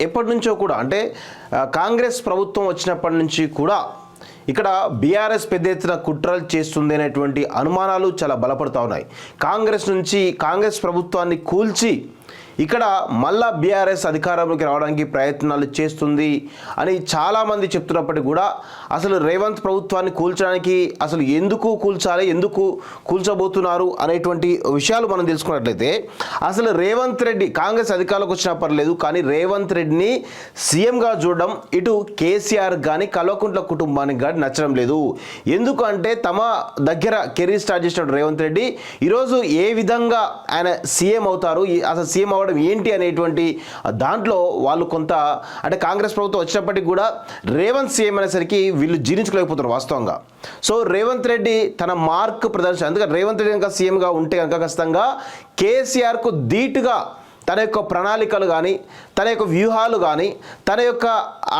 ఎప్పటి నుంచో కూడా అంటే కాంగ్రెస్ ప్రభుత్వం వచ్చినప్పటి నుంచి కూడా ఇక్కడ బీఆర్ఎస్ పెద్ద ఎత్తున కుట్రలు చేస్తుంది అనేటువంటి అనుమానాలు చాలా బలపడుతూ ఉన్నాయి. కాంగ్రెస్ ప్రభుత్వాన్ని కూల్చి ఇక్కడ మళ్ళా బీఆర్ఎస్ అధికారంలోకి రావడానికి ప్రయత్నాలు చేస్తుంది అని చాలామంది చెప్తున్నప్పటికీ కూడా అసలు రేవంత్ ప్రభుత్వాన్ని కూల్చడానికి అసలు ఎందుకు కూల్చాలి, ఎందుకు కూల్చబోతున్నారు అనేటువంటి విషయాలు మనం తెలుసుకున్నట్లయితే అసలు రేవంత్ రెడ్డి కాంగ్రెస్ అధికారంలోకి వచ్చినా పర్లేదు, కానీ రేవంత్ రెడ్డిని సీఎంగా చూడడం ఇటు కేసీఆర్ కానీ కల్వకుంట్ల కుటుంబానికి కానీ నచ్చడం లేదు. ఎందుకంటే తమ దగ్గర కెరీర్ స్టార్ట్ చేసిన రేవంత్ రెడ్డి ఈరోజు ఏ విధంగా ఆయన సీఎం అవుతారు, అసలు సీఎం అవడం ఏంటి అనేటువంటి దాంట్లో వాళ్ళు కొంత అంటే కాంగ్రెస్ ప్రభుత్వం వచ్చినప్పటికీ కూడా రేవంత్ సీఎం అనేసరికి వీళ్ళు జీర్ణించుకోలేకపోతారు వాస్తవంగా. సో రేవంత్ రెడ్డి తన మార్క్ ప్రదర్శన, అందుకని రేవంత్ రెడ్డి కనుక సీఎంగా ఉంటే కనుక ఖచ్చితంగా కేసీఆర్కు ధీటుగా తన యొక్క ప్రణాళికలు కానీ తన యొక్క వ్యూహాలు కానీ తన యొక్క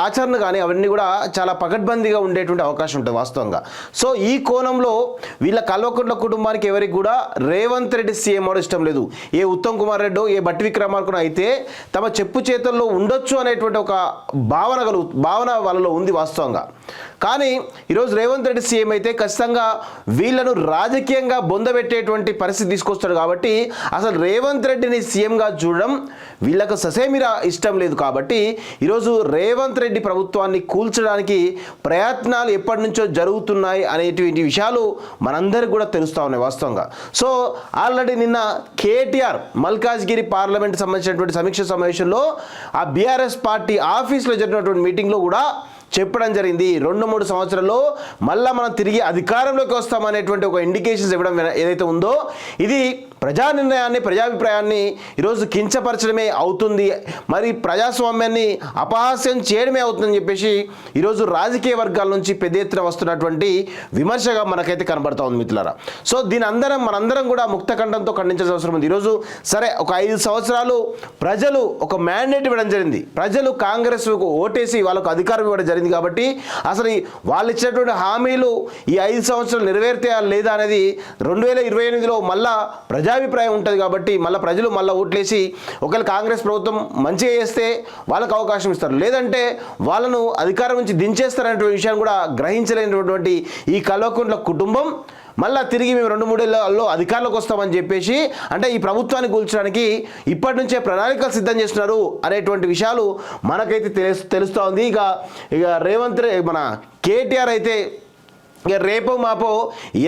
ఆచరణ కానీ అవన్నీ కూడా చాలా పకడ్బందీగా ఉండేటువంటి అవకాశం ఉంటుంది వాస్తవంగా. సో ఈ కోణంలో వీళ్ళ కల్వకుంట్ల కుటుంబానికి ఎవరికి కూడా రేవంత్ రెడ్డి సీఎం అవడం ఇష్టం లేదు. ఏ ఉత్తమ్ కుమార్ రెడ్డో ఏ బట్టి విక్రమార్కనో అయితే తమ చెప్పు చేతుల్లో ఉండొచ్చు అనేటువంటి ఒక భావన వాళ్ళలో ఉంది వాస్తవంగా. కానీ ఈరోజు రేవంత్ రెడ్డి సీఎం అయితే ఖచ్చితంగా వీళ్ళను రాజకీయంగా బొందబెట్టేటువంటి పరిస్థితి తీసుకొస్తాడు. కాబట్టి అసలు రేవంత్ రెడ్డిని సీఎంగా చూడడం వీళ్ళకు ససేమిరా ఇష్టం లేదు. కాబట్టి ఈరోజు రేవంత్ రెడ్డి ప్రభుత్వాన్ని కూల్చడానికి ప్రయత్నాలు ఎప్పటి నుంచో జరుగుతున్నాయి అనేటువంటి విషయాలు మనందరికీ కూడా తెలుస్తూ ఉన్నాయి వాస్తవంగా. సో ఆల్రెడీ నిన్న కేటీఆర్ మల్కాజ్గిరి పార్లమెంట్ సంబంధించినటువంటి సమీక్ష సమావేశంలో ఆ బీఆర్ఎస్ పార్టీ ఆఫీస్లో జరిగినటువంటి మీటింగ్లో కూడా చెప్పడం జరిగింది. 2-3 సంవత్సరాల్లో మళ్ళీ మనం తిరిగి అధికారంలోకి వస్తామనేటువంటి ఒక ఇండికేషన్స్ ఇవ్వడం ఏదైతే ఉందో ఇది ప్రజా నిర్ణయాన్ని ప్రజాభిప్రాయాన్ని ఈరోజు కించపరచడమే అవుతుంది, మరి ప్రజాస్వామ్యాన్ని అపహాస్యం చేయడమే అవుతుందని చెప్పేసి ఈరోజు రాజకీయ వర్గాల నుంచి పెద్ద ఎత్తున వస్తున్నటువంటి విమర్శగా మనకైతే కనబడతా ఉంది మిత్రులారా. సో మనందరం కూడా ముక్తకంఠంతో ఖండించాల్సిన అవసరం ఉంది. ఈరోజు సరే ఒక 5 సంవత్సరాలు ప్రజలు ఒక మ్యాండేట్ ఇవ్వడం జరిగింది, ప్రజలు కాంగ్రెస్ ఓటేసి వాళ్ళకు అధికారం ఇవ్వడం జరిగింది. కాబట్టి అసలు వాళ్ళు ఇచ్చినటువంటి హామీలు ఈ 5 సంవత్సరాలు నెరవేర్తే లేదా అనేది 2028లో మళ్ళా ప్రజాభిప్రాయం ఉంటుంది. కాబట్టి మళ్ళీ ప్రజలు ఓట్లేసి ఒకవేళ కాంగ్రెస్ ప్రభుత్వం మంచిగా చేస్తే వాళ్ళకు అవకాశం ఇస్తారు, లేదంటే వాళ్ళను అధికారం నుంచి దించేస్తారనేటువంటి విషయాన్ని కూడా గ్రహించలేనటువంటి ఈ కల్వకుంట్ల కుటుంబం మళ్ళీ తిరిగి మేము 2-3 ఏళ్ళలో అధికారంలోకి వస్తామని చెప్పేసి అంటే ఈ ప్రభుత్వాన్ని కూల్చడానికి ఇప్పటి నుంచే ప్రణాళికలు సిద్ధం చేస్తున్నారు అనేటువంటి విషయాలు మనకైతే తెలుస్తూ ఉంది. ఇక రేవంత్ మన కేటీఆర్ అయితే ఇక రేపో మాపో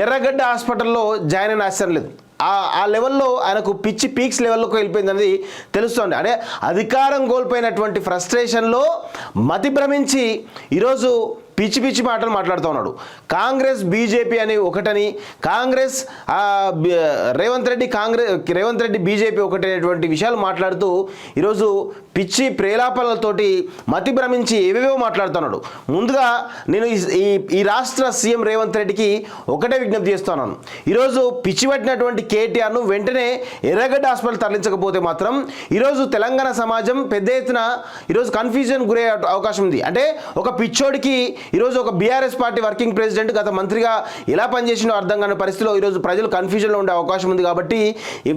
ఎర్రగడ్డ హాస్పిటల్లో జాయిన్ అయిన ఆశ్చర్యం లేదు. ఆ లెవెల్లో ఆయనకు పిచ్చి పీక్స్ లెవెల్లోకి వెళ్ళిపోయిందనేది తెలుస్తుంది. అంటే అధికారం కోల్పోయినటువంటి ఫ్రస్ట్రేషన్లో మతి భ్రమించి ఈరోజు పిచ్చి మాటలు మాట్లాడుతూ ఉన్నాడు. కాంగ్రెస్ బీజేపీ అని ఒకటని, కాంగ్రెస్ రేవంత్ రెడ్డి బీజేపీ ఒకటనేటువంటి విషయాలు మాట్లాడుతూ ఈరోజు పిచ్చి ప్రేలాపనలతోటి మతి భ్రమించి ఏవేవో మాట్లాడుతున్నాడు. ముందుగా నేను ఈ రాష్ట్ర సీఎం రేవంత్ రెడ్డికి ఒకటే విజ్ఞప్తి చేస్తున్నాను. ఈరోజు పిచ్చి పట్టినటువంటి కేటీఆర్ను వెంటనే ఎర్రగడ్డ హాస్పిటల్ తరలించకపోతే మాత్రం ఈరోజు తెలంగాణ సమాజం పెద్ద ఎత్తున ఈరోజు కన్ఫ్యూజన్ గురయ్యే అవకాశం ఉంది. అంటే ఒక పిచ్చోడికి ఈరోజు ఒక బీఆర్ఎస్ పార్టీ వర్కింగ్ ప్రెసిడెంట్ గత మంత్రిగా ఎలా పనిచేసినో అర్థం కాని పరిస్థితిలో ఈరోజు ప్రజలు కన్ఫ్యూజన్లో ఉండే అవకాశం ఉంది. కాబట్టి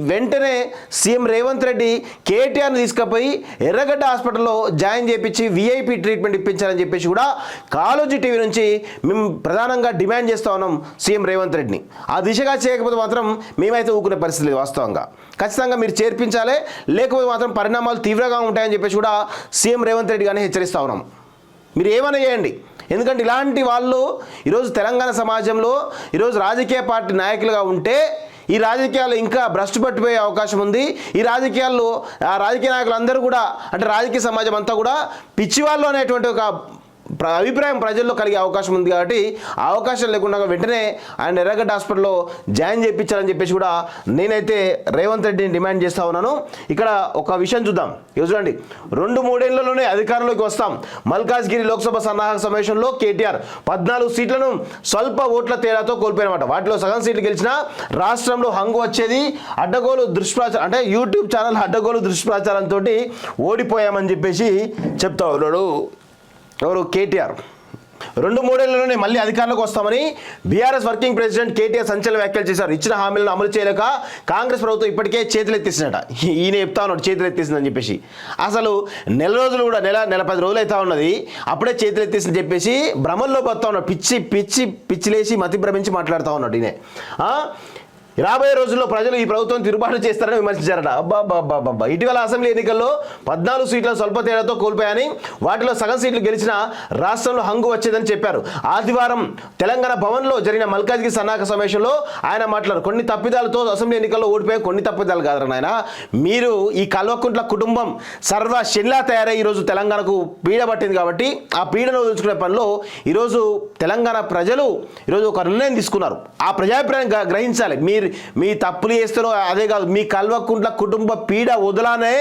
వెంటనే సీఎం రేవంత్ రెడ్డి కేటీఆర్ని తీసుకుపోయి ఎర్రగడ్డ హాస్పిటల్లో జాయిన్ చేయించి విఐపి ట్రీట్మెంట్ ఇప్పించాలని చెప్పేసి కూడా కాలోజీ టీవీ నుంచి మేము ప్రధానంగా డిమాండ్ చేస్తూ ఉన్నాం సీఎం రేవంత్ రెడ్డిని. ఆ దిశగా చేయకపోతే మాత్రం మేమైతే ఊరుకునే పరిస్థితి లేదు వాస్తవంగా. ఖచ్చితంగా మీరు చేర్పించాలి, లేకపోతే మాత్రం పరిణామాలు తీవ్రంగా ఉంటాయని చెప్పేసి కూడా సీఎం రేవంత్ రెడ్డి గానే హెచ్చరిస్తూ ఉన్నాం. మీరు ఏమైనా చేయండి, ఎందుకంటే ఇలాంటి వాళ్ళు ఈరోజు తెలంగాణ సమాజంలో ఈరోజు రాజకీయ పార్టీ నాయకులుగా ఉంటే ఈ రాజకీయాలు ఇంకా భ్రష్టు పట్టిపోయే అవకాశం ఉంది. ఈ రాజకీయాల్లో ఆ రాజకీయ నాయకులు అందరూ కూడా అంటే రాజకీయ సమాజం అంతా కూడా పిచ్చివాళ్ళు అనేటువంటి ఒక అభిప్రాయం ప్రజల్లో కలిగే అవకాశం ఉంది. కాబట్టి ఆ అవకాశం లేకుండా వెంటనే ఆయన ఎర్రగడ్డ హాస్పిటల్లో జాయిన్ చేయించాలని చెప్పేసి కూడా నేనైతే రేవంత్ రెడ్డిని డిమాండ్ చేస్తూ ఉన్నాను. ఇక్కడ ఒక విషయం చూద్దాం. చూడండి, 2-3 ఏళ్లలోనే అధికారంలోకి వస్తాం. మల్కాజ్గిరి లోక్సభ సన్నాహక సమావేశంలో కేటీఆర్ 14 సీట్లను స్వల్ప ఓట్ల తేడాతో కోల్పోయినమాట. వాటిలో సగం సీట్లు గెలిచినా రాష్ట్రంలో హంగు వచ్చేది. అడ్డగోలు దుష్ప్రచారం అంటే యూట్యూబ్ ఛానల్ అడ్డగోలు దుష్ప్రచారంతో ఓడిపోయామని చెప్పేసి చెప్తా ఉన్నాడు ఎవరు కేటీఆర్. 2-3 ఏళ్లలోనే మళ్ళీ అధికారంలోకి వస్తామని బీఆర్ఎస్ వర్కింగ్ ప్రెసిడెంట్ కేటీఆర్ సంచలన వ్యాఖ్యలు చేశారు. ఇచ్చిన హామీలను అమలు చేయలేక కాంగ్రెస్ ప్రభుత్వం ఇప్పటికే చేతులు ఎత్తేసినట. ఈయన చెప్తా ఉన్నాడు చేతులు ఎత్తేసిందని చెప్పేసి. అసలు నెల రోజులు కూడా నెల 10 రోజులు అవుతా ఉన్నది, అప్పుడే చేతులు ఎత్తేసిందని చెప్పేసి భ్రమంలో పోతా ఉన్నాడు. పిచ్చిలేసి మతి భ్రమించి మాట్లాడుతూ ఉన్నాడు ఈయన. రాబోయే రోజుల్లో ప్రజలు ఈ ప్రభుత్వం తిరుగుబాటు చేస్తారని విమర్శించారట. అబ్బా ఇటీవల అసెంబ్లీ ఎన్నికల్లో 14 సీట్లను స్వల్ప తేడాతో కోల్పోయాయని, వాటిలో సగం సీట్లు గెలిచిన రాష్ట్రంలో హంగు వచ్చేదని చెప్పారు. ఆదివారం తెలంగాణ భవన్లో జరిగిన మల్కాజ్గిరి సన్నాహక సమావేశంలో ఆయన మాట్లాడారు. కొన్ని తప్పిదాలతో అసెంబ్లీ ఎన్నికల్లో ఓడిపోయే కొన్ని తప్పిదాలు కాదు నాయన, మీరు ఈ కల్వకుంట్ల కుటుంబం సర్వ శనిలా తయారై ఈరోజు తెలంగాణకు పీడ పట్టింది కాబట్టి ఆ పీడను వదులుచుకునే పనిలో ఈరోజు తెలంగాణ ప్రజలు ఈరోజు ఒక నిర్ణయం తీసుకున్నారు. ఆ ప్రజాభిప్రాయం గ్రహించాలి. మీ తప్పులు చేస్తారో అదే కాదు, మీ కల్వకుంట్ల కుటుంబ పీడ వదలానే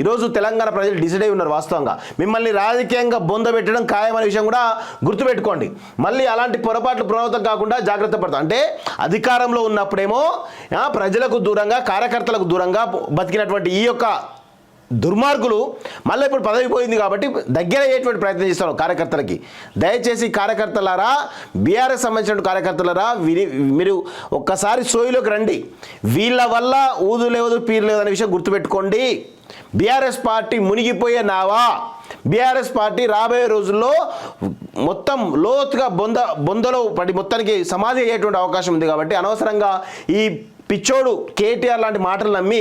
ఈరోజు తెలంగాణ ప్రజలు డిసైడ్ అయి ఉన్నారు. వాస్తవంగా మిమ్మల్ని రాజకీయంగా బొందబెట్టడం ఖాయమనే విషయం కూడా గుర్తుపెట్టుకోండి. మళ్ళీ అలాంటి పొరపాట్లు పునరావృతం కాకుండా జాగ్రత్త పడతాం. అంటే అధికారంలో ఉన్నప్పుడేమో ప్రజలకు దూరంగా కార్యకర్తలకు దూరంగా బతికినటువంటి ఈ యొక్క దుర్మార్గులు మళ్ళీ ఇప్పుడు పదవి పోయింది కాబట్టి దగ్గర అయ్యేటువంటి ప్రయత్నం చేస్తారు కార్యకర్తలకి. దయచేసి కార్యకర్తలారా, బీఆర్ఎస్ సంబంధించిన కార్యకర్తలారా, మీరు ఒక్కసారి సోయిలోకి రండి. వీళ్ళ వల్ల ఊదు లేదు పీరు లేదు అనే విషయం గుర్తుపెట్టుకోండి. బీఆర్ఎస్ పార్టీ మునిగిపోయే నావా. బీఆర్ఎస్ పార్టీ రాబోయే రోజుల్లో మొత్తం లోతుగా బొందలో పడి మొత్తానికి సమాధి అయ్యేటువంటి అవకాశం ఉంది. కాబట్టి అనవసరంగా ఈ పిచ్చోడు కేటీఆర్ లాంటి మాటలు నమ్మి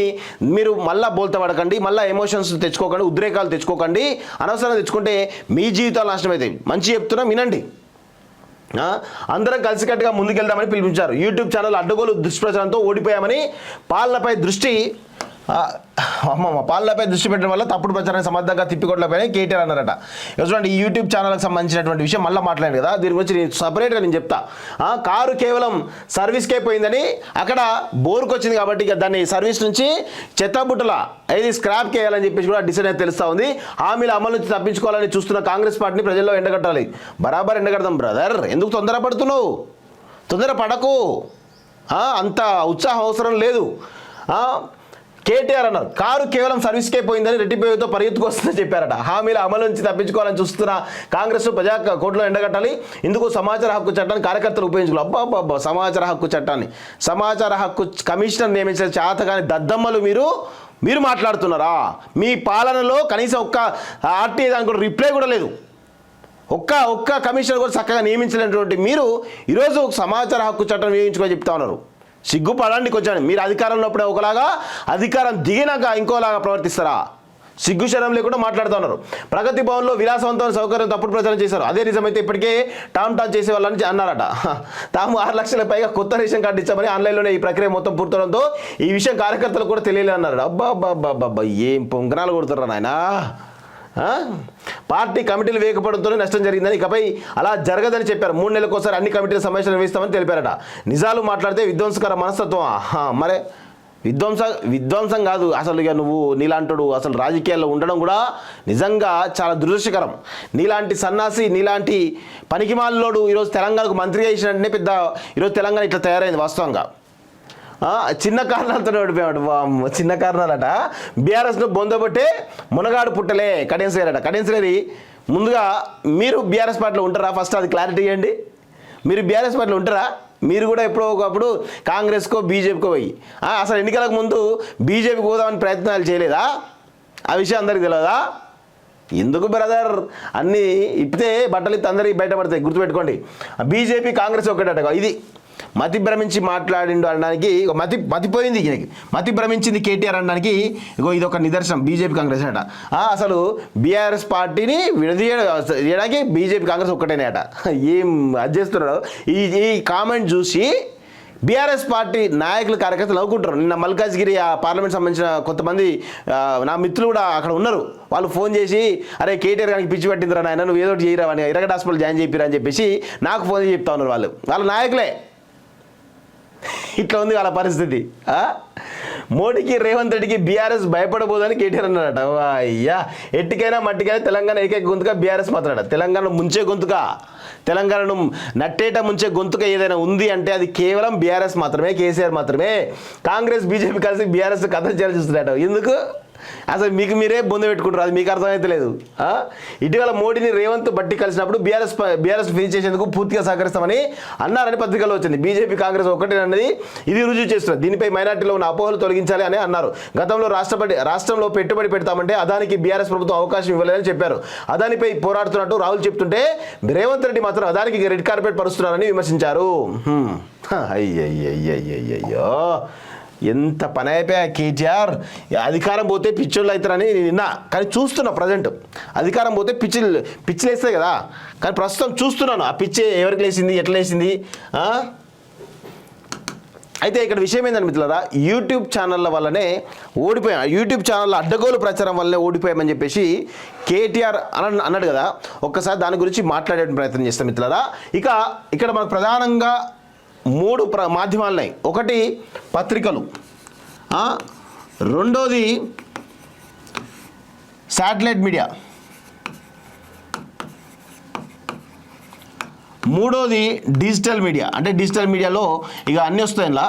మీరు మళ్ళీ బోల్తా పడకండి, మళ్ళీ ఎమోషన్స్ తెచ్చుకోకండి, ఉద్రేకాలు తెచ్చుకోకండి. అనవసరంగా తెచ్చుకుంటే మీ జీవితాలు నాశనం అవుతాయి. మంచి చెప్తున్నా వినండి. అందరం కలిసికట్టుగా ముందుకెళ్దామని పిలిపించారు. యూట్యూబ్ ఛానల్ అడ్డగోలు దుష్ప్రచారంతో ఓడిపోయామని పాలనపై దృష్టి పెట్టడం వల్ల తప్పుడు ప్రచారాన్ని సమర్థంగా తిప్పికొట్టలేకపోయినా కేటీఆర్ అన్నారట. చూడండి, ఈ యూట్యూబ్ ఛానల్కి సంబంధించినటువంటి విషయం మళ్ళీ మాట్లాడాను కదా, దీని గురించి నేను సపరేట్గా నేను చెప్తా. కారు కేవలం సర్వీస్కే పోయిందని, అక్కడ బోర్కు వచ్చింది కాబట్టి ఇక దాన్ని సర్వీస్ నుంచి చెత్తబుట్టల ఇది స్క్రాప్ చేయాలని చెప్పేసి కూడా డిసైడ్ అయితే తెలుస్తూ ఉంది. హామీల అమలు నుంచి తప్పించుకోవాలని చూస్తున్న కాంగ్రెస్ పార్టీని ప్రజల్లో ఎండగట్టాలి. బరాబర్ ఎండగడదాం బ్రదర్. ఎందుకు తొందరపడుతున్నావు? తొందరపడకు, అంత ఉత్సాహం అవసరం లేదు. కేటీఆర్ అన్నారు కారు కేవలం సర్వీస్కే పోయిందని రెడ్డిపేరుతో పరిగెత్తుకు వస్తుందని చెప్పారట. హామీల అమలు నుంచి తప్పించుకోవాలని చూస్తున్న కాంగ్రెస్ ప్రజా కోర్టులో ఎండగట్టాలి. ఇందుకు సమాచార హక్కు చట్టాన్ని కార్యకర్తలు ఉపయోగించుకోవాలి. అబ్బా సమాచార హక్కు చట్టాన్ని, సమాచార హక్కు కమిషనర్ నియమించిన చేతగాని దద్దమ్మలు మీరు మాట్లాడుతున్నారా? మీ పాలనలో కనీసం ఒక్క ఆర్టీఐ దానికి కూడా రిప్లై కూడా లేదు. ఒక్క కమిషనర్ కూడా చక్కగా నియమించినటువంటి మీరు ఈరోజు సమాచార హక్కు చట్టం నియమించుకొని చెప్తా ఉన్నారు. సిగ్గుపడండి కొంచెం. మీరు అధికారంలో ఉన్నప్పుడే ఒకలాగా, అధికారం దిగినాక ఇంకోలాగా ప్రవర్తిస్తారా? సిగ్గు శరం లేకుండా మాట్లాడుతూ ఉన్నారు. ప్రగతి భవన్లో విలాసవంతమైన సౌకర్యం తప్పుడు ప్రచారం చేశారు. అదే నిజమైతే ఇప్పటికే టామ్ చేసే వాళ్ళని అన్నారట. తాము 6 లక్షల పైగా కొత్త రేషన్ కార్డు ఇచ్చామని ఆన్లైన్లోనే ఈ ప్రక్రియ మొత్తం పూర్తవడంతో ఈ విషయం కార్యకర్తలకు కూడా తెలియలే అన్నారు. అబ్బా ఏం పొంగనాలు కొడుతుర్రా నాయనా. పార్టీ కమిటీలు వేయకపోవడంతోనే నష్టం జరిగిందని, ఇకపై అలా జరగదని చెప్పారు. 3 నెలలకోసారి అన్ని కమిటీల సమావేశాలు నిర్వహిస్తామని తెలిపారట. నిజాలు మాట్లాడితే విధ్వంసకర మనస్తత్వం. మరే విధ్వంసం కాదు అసలు. ఇక నువ్వు నీలాంటి అసలు రాజకీయాల్లో ఉండడం కూడా నిజంగా చాలా దురదృష్టకరం. నీలాంటి సన్నాసి, నీలాంటి పనికిమాలినోడు ఈరోజు తెలంగాణకు మంత్రిగా ఇచ్చినట్టే పెద్ద ఈరోజు తెలంగాణ ఇట్లా తయారైంది. వాస్తవంగా చిన్న కారణాలతో ఓడిపోయాడు. చిన్న కారణాలట. బీఆర్ఎస్ను బొందబట్టే మునగాడు పుట్టలే కడెన్సలేరట. కడెన్సలేరి ముందుగా మీరు బీఆర్ఎస్ పార్టీలో ఉంటారా? ఫస్ట్ అది క్లారిటీ ఇవ్వండి. మీరు బీఆర్ఎస్ పార్టీలో ఉంటారా? మీరు కూడా ఎప్పుడో ఒకప్పుడు కాంగ్రెస్కో బీజేపీకో పోయి అసలు ఎన్నికలకు ముందు బీజేపీకి పోదామని ప్రయత్నాలు చేయలేదా? ఆ విషయం అందరికీ తెలియదా? ఎందుకు బ్రదర్ అన్నీ ఇప్పితే బట్టలు ఇస్తే అందరికీ బయటపడతాయి. గుర్తుపెట్టుకోండి. బీజేపీ కాంగ్రెస్ ఒకటట. ఇది మతి భ్రమించి మాట్లాడిండు అనడానికి మతిపోయింది. ఈయనకి మతి భ్రమించింది కేటీఆర్ అనడానికి ఇది ఒక నిదర్శనం. బీజేపీ కాంగ్రెస్ అట. అసలు బీఆర్ఎస్ పార్టీని విడదీయడానికి బీజేపీ కాంగ్రెస్ ఒక్కటేనేట. ఏం అది చేస్తున్నాడు. ఈ కామెంట్ చూసి బీఆర్ఎస్ పార్టీ నాయకులు కార్యకర్తలు నవ్వుకుంటారు. నిన్న మల్కాజ్గిరి పార్లమెంట్ సంబంధించిన కొంతమంది నా మిత్రులు కూడా అక్కడ ఉన్నారు. వాళ్ళు ఫోన్ చేసి అరే కేటీఆర్ గారికి పిచ్చి పట్టిందిరా నాయన, నువ్వు ఏదో ఒకటి చేయరా అని, ఇరగడ్ హాస్పిటల్ జాయిన్ చేయిరా అని చెప్పేసి నాకు ఫోన్ చేసి చెప్తా ఉన్నారు. వాళ్ళ నాయకులే. ఇట్లా ఉంది వాళ్ళ పరిస్థితి. మోడీకి రేవంత్ రెడ్డికి బీఆర్ఎస్ భయపడబోదని కేటీఆర్ అన్నాడట. అయ్యా ఎట్టికైనా మట్టికైనా తెలంగాణ ఏకైక గొంతుగా బీఆర్ఎస్ మాట్లాడ. తెలంగాణ ముంచే గొంతుగా, తెలంగాణను నట్టేట ముంచే గొంతుగా ఏదైనా ఉంది అంటే అది కేవలం బీఆర్ఎస్ మాత్రమే, కేసీఆర్ మాత్రమే. కాంగ్రెస్ బీజేపీ కలిసి బీఆర్ఎస్ కథ చేయాలి చూస్తున్నాడు. ఎందుకు అసలు మీకు మీరే బొంద పెట్టుకుంటారు, అది మీకు అర్థమైతే లేదు. ఇటీవల మోడీని రేవంత్ బట్టి కలిసినప్పుడు బీఆర్ఎస్ ఫినిష్ చేసేందుకు పూర్తిగా సహకరిస్తామని అన్నారని పత్రికలో వచ్చింది. బీజేపీ కాంగ్రెస్ ఒకటే అన్నది ఇది రుజువు చేస్తున్నారు. దీనిపై మైనార్టీలో ఉన్న అపోహలు తొలగించాలి అని అన్నారు. గతంలో రాష్ట్రంలో పెట్టుబడి పెడతామంటే అదానికి బీఆర్ఎస్ ప్రభుత్వం అవకాశం ఇవ్వలేదని చెప్పారు. అదానిపై పోరాడుతున్నట్టు రాహుల్ చెప్తుంటే రేవంత్ రెడ్డి మాత్రం అదానికి రెడ్ కార్పెట్ పరుస్తున్నారని విమర్శించారు. అయ్యయ్యో ఎంత పని అయిపోయా కేటీఆర్. అధికారం పోతే పిచ్చోళ్ళు అవుతారని నేను విన్నా, కానీ చూస్తున్నా ప్రజెంట్ అధికారం పోతే పిచ్చిలు వేస్తాయి కదా, కానీ ప్రస్తుతం చూస్తున్నాను ఆ పిచ్చి ఎవరికి లేచింది, ఎట్లా లేచింది. అయితే ఇక్కడ విషయం ఏంటంటే మిత్రులారా, యూట్యూబ్ ఛానళ్ళ వల్లనే ఓడిపోయాం, యూట్యూబ్ ఛానళ్ళ అడ్డగోలు ప్రచారం వల్లనే ఓడిపోయామని చెప్పేసి కేటీఆర్ అన్నాడు కదా. ఒక్కసారి దాని గురించి మాట్లాడే ప్రయత్నం చేస్తాం మిత్రులారా. ఇక్కడ మనకు ప్రధానంగా 3 మాధ్యమాలు ఉన్నాయి. ఒకటి పత్రికలు, రెండోది శాటిలైట్ మీడియా, మూడోది డిజిటల్ మీడియా. అంటే డిజిటల్ మీడియాలో ఇక అన్నీ వస్తాయి ఇలా.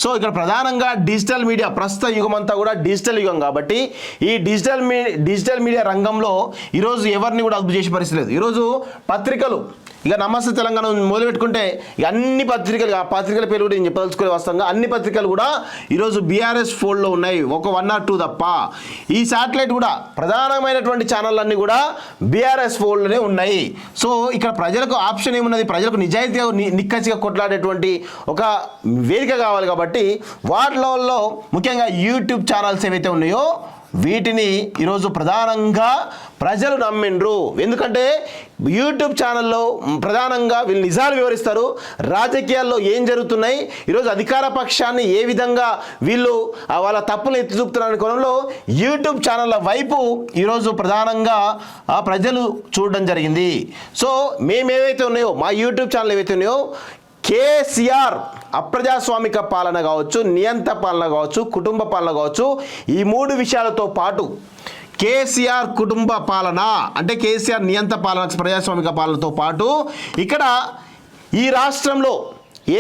సో ఇక్కడ ప్రధానంగా డిజిటల్ మీడియా, ప్రస్తుత యుగం అంతా కూడా డిజిటల్ యుగం కాబట్టి ఈ డిజిటల్ మీడియా రంగంలో ఈరోజు ఎవరిని కూడా అదుపు చేసే పరిస్థితి లేదు. ఈరోజు పత్రికలు ఇక నమస్తే తెలంగాణ మొదలుపెట్టుకుంటే ఇక అన్ని పత్రికలు, ఆ పత్రికల పేరు కూడా నేను చెప్పదలుచుకునే వాస్తవంగా అన్ని పత్రికలు కూడా ఈరోజు బీఆర్ఎస్ ఫోల్డ్లో ఉన్నాయి, ఒక 1 or 2 తప్ప. ఈ శాటిలైట్ కూడా ప్రధానమైనటువంటి ఛానళ్ళు అన్నీ కూడా బీఆర్ఎస్ ఫోల్డ్లోనే ఉన్నాయి. సో ఇక్కడ ప్రజలకు ఆప్షన్ ఏమున్నది, ప్రజలకు నిజాయితీగా నిక్కచ్చిగా కొట్లాడేటువంటి ఒక వేదిక కావాలి కాబట్టి వాటిలో ముఖ్యంగా యూట్యూబ్ ఛానల్స్ ఏవైతే ఉన్నాయో వీటిని ఈరోజు ప్రధానంగా ప్రజలు నమ్మిండ్రు. ఎందుకంటే యూట్యూబ్ ఛానల్లో ప్రధానంగా వీళ్ళు నిజాలు వివరిస్తారు, రాజకీయాల్లో ఏం జరుగుతున్నాయి, ఈరోజు అధికార పక్షాన్ని ఏ విధంగా వీళ్ళు వాళ్ళ తప్పులు ఎత్తి చూపుతున్న కోణంలో యూట్యూబ్ ఛానళ్ళ వైపు ఈరోజు ప్రధానంగా ప్రజలు చూడడం జరిగింది. సో మేమేవైతే ఉన్నాయో, మా యూట్యూబ్ ఛానల్ ఏవైతే ఉన్నాయో, కేసీఆర్ అప్రజాస్వామిక పాలన కావచ్చు, నియంత పాలన కావచ్చు, కుటుంబ పాలన కావచ్చు, ఈ 3 విషయాలతో పాటు కేసీఆర్ కుటుంబ పాలన అంటే కేసీఆర్ నియంత పాలన, ప్రజాస్వామిక పాలనతో పాటు ఇక్కడ ఈ రాష్ట్రంలో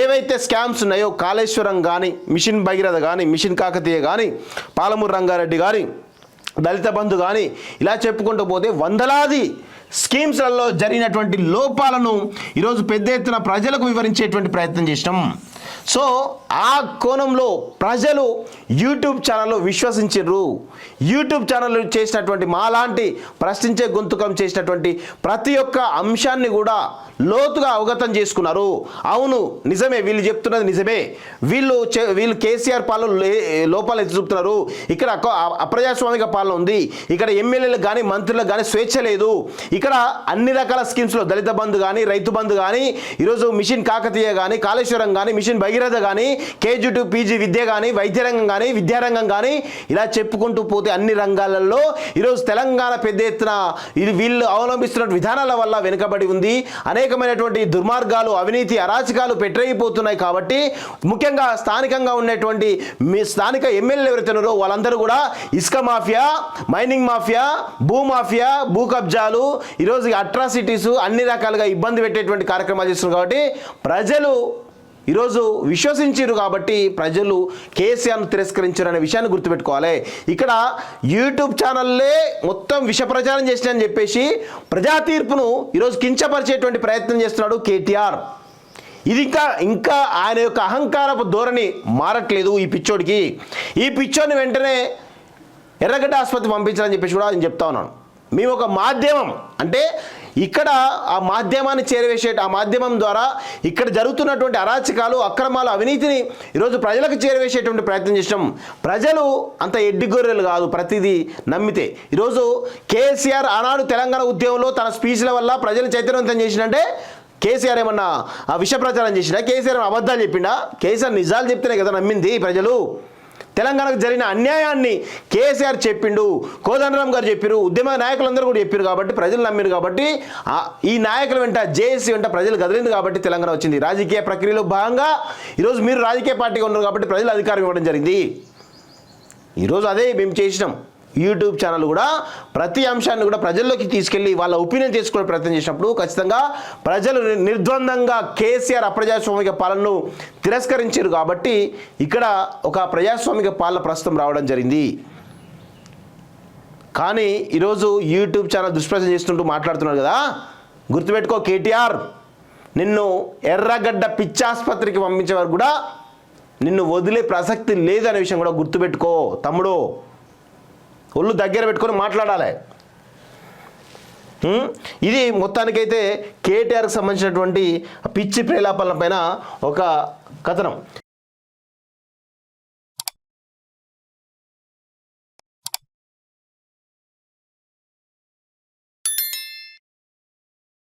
ఏవైతే స్కామ్స్ ఉన్నాయో, కాళేశ్వరం కానీ, మిషన్ భగీరథ కానీ, మిషన్ కాకతీయ కానీ, పాలమూరు రంగారెడ్డి కానీ, దళిత బంధు కానీ, ఇలా చెప్పుకుంటూ పోతే వందలాది స్కీమ్స్లలో జరిగినటువంటి లోపాలను ఈరోజు పెద్ద ఎత్తున ప్రజలకు వివరించేటువంటి ప్రయత్నం చేసినాం. సో ఆ కోణంలో ప్రజలు యూట్యూబ్ ఛానల్లో విశ్వసించారు. యూట్యూబ్ ఛానల్ చేసినటువంటి మాలాంటి ప్రశ్నించే గొంతుకం చేసినటువంటి ప్రతి ఒక్క అంశాన్ని కూడా లోతుగా అవగతం చేసుకున్నారు. అవును నిజమే, వీళ్ళు చెప్తున్నది నిజమే, వీళ్ళు కేసీఆర్ పాలన లోపాలు ఎత్తి చూపుతున్నారు, ఇక్కడ అప్రజాస్వామిక పాలన ఉంది, ఇక్కడ ఎమ్మెల్యేలకు కానీ మంత్రులకు కానీ స్వేచ్ఛ లేదు, ఇక్కడ అన్ని రకాల స్కీమ్స్లో దళిత బంధు కానీ, రైతు బంధు కానీ, ఈరోజు మిషన్ కాకతీయ కానీ, కాళేశ్వరం కానీ, మిషన్ భగీరథ కానీ, కేజీ టు పీజీ విద్య కానీ, వైద్య రంగం కానీ, విద్యారంగం కానీ, ఇలా చెప్పుకుంటూ పోతే అన్ని రంగాలలో ఈరోజు తెలంగాణ పెద్ద ఎత్తున వీళ్ళు అవలంబిస్తున్న విధానాల వల్ల వెనుకబడి ఉంది. అనేకమైనటువంటి దుర్మార్గాలు, అవినీతి, అరాచకాలు పెట్టరైపోతున్నాయి. కాబట్టి ముఖ్యంగా స్థానికంగా ఉన్నటువంటి మీ స్థానిక ఎమ్మెల్యేలు ఎవరైతే ఉన్నారో వాళ్ళందరూ కూడా ఇసుక మాఫియా, మైనింగ్ మాఫియా, భూ మాఫియా, భూ కబ్జాలు, ఈరోజు అట్రాసిటీస్, అన్ని రకాలుగా ఇబ్బంది పెట్టేటువంటి కార్యక్రమాలు చేస్తున్నారు. కాబట్టి ప్రజలు ఈరోజు విశ్వసించారు, కాబట్టి ప్రజలు కేసీఆర్ను తిరస్కరించారనే విషయాన్ని గుర్తుపెట్టుకోవాలి. ఇక్కడ యూట్యూబ్ ఛానల్లే మొత్తం విష ప్రచారం చేసినాయని చెప్పేసి ప్రజా తీర్పును ఈరోజు కించపరిచేటువంటి ప్రయత్నం చేస్తున్నాడు కేటీఆర్. ఇది ఇంకా ఆయన యొక్క అహంకారపు ధోరణి మారట్లేదు ఈ పిచ్చోడికి. ఈ పిచ్చోడిని వెంటనే ఎర్రగడ్డ ఆసుపత్రి పంపించాలని చెప్పేసి కూడా నేను చెప్తా ఉన్నాను. మేము ఒక మాధ్యమం అంటే ఇక్కడ ఆ మాధ్యమాన్ని చేరవేసే, ఆ మాధ్యమం ద్వారా ఇక్కడ జరుగుతున్నటువంటి అరాచకాలు, అక్రమాలు, అవినీతిని ఈరోజు ప్రజలకు చేరవేసేటువంటి ప్రయత్నం చేసినాం. ప్రజలు అంత ఎడ్డిగొర్రెలు కాదు ప్రతిదీ నమ్మితే. ఈరోజు కేసీఆర్ ఆనాడు తెలంగాణ ఉద్యమంలో తన స్పీచ్ల వల్ల ప్రజలు చైతన్యవంతం చేసినంటే కేసీఆర్ ఏమన్నా విష ప్రచారం చేసినా, కేసీఆర్ అబద్ధాలు చెప్పిండా? కేసీఆర్ నిజాలు చెప్తేనే కదా నమ్మింది ప్రజలు. తెలంగాణకు జరిగిన అన్యాయాన్ని కేసీఆర్ చెప్పిండు, కోదండరాం గారు చెప్పారు, ఉద్యమ నాయకులందరూ కూడా చెప్పారు. కాబట్టి ప్రజలు నమ్మారు. కాబట్టి ఈ నాయకుల వెంట, జేఏసీ వెంట ప్రజలు కదిలింది కాబట్టి తెలంగాణ వచ్చింది. రాజకీయ ప్రక్రియలో భాగంగా ఈరోజు మీరు రాజకీయ పార్టీగా ఉన్నారు కాబట్టి ప్రజలు అధికారం ఇవ్వడం జరిగింది. ఈరోజు అదే మేము చేసినాం. యూట్యూబ్ ఛానల్ కూడా ప్రతి అంశాన్ని కూడా ప్రజల్లోకి తీసుకెళ్ళి వాళ్ళ ఒపీనియన్ చేసుకునే ప్రయత్నం చేసినప్పుడు ఖచ్చితంగా ప్రజలు నిర్ద్వందంగా కేసీఆర్ అప్రజాస్వామిక పాలనను తిరస్కరించారు. కాబట్టి ఇక్కడ ఒక ప్రజాస్వామిక పాలన ప్రస్తుతం రావడం జరిగింది. కానీ ఈరోజు యూట్యూబ్ ఛానల్ దుష్ప్రచారం చేస్తుంటూ మాట్లాడుతున్నాడు కదా, గుర్తుపెట్టుకో కేటీఆర్, నిన్ను ఎర్రగడ్డ పిచ్చాసుపత్రికి పంపించే వరకు కూడా నిన్ను వదిలే ప్రసక్తి లేదనే విషయం కూడా గుర్తుపెట్టుకో తమ్ముడు. ఒళ్ళు దగ్గర పెట్టుకొని మాట్లాడాలి. ఇది మొత్తానికైతే కేటీఆర్కి సంబంధించినటువంటి పిచ్చి ప్రేలాపనల పైన ఒక కథనం.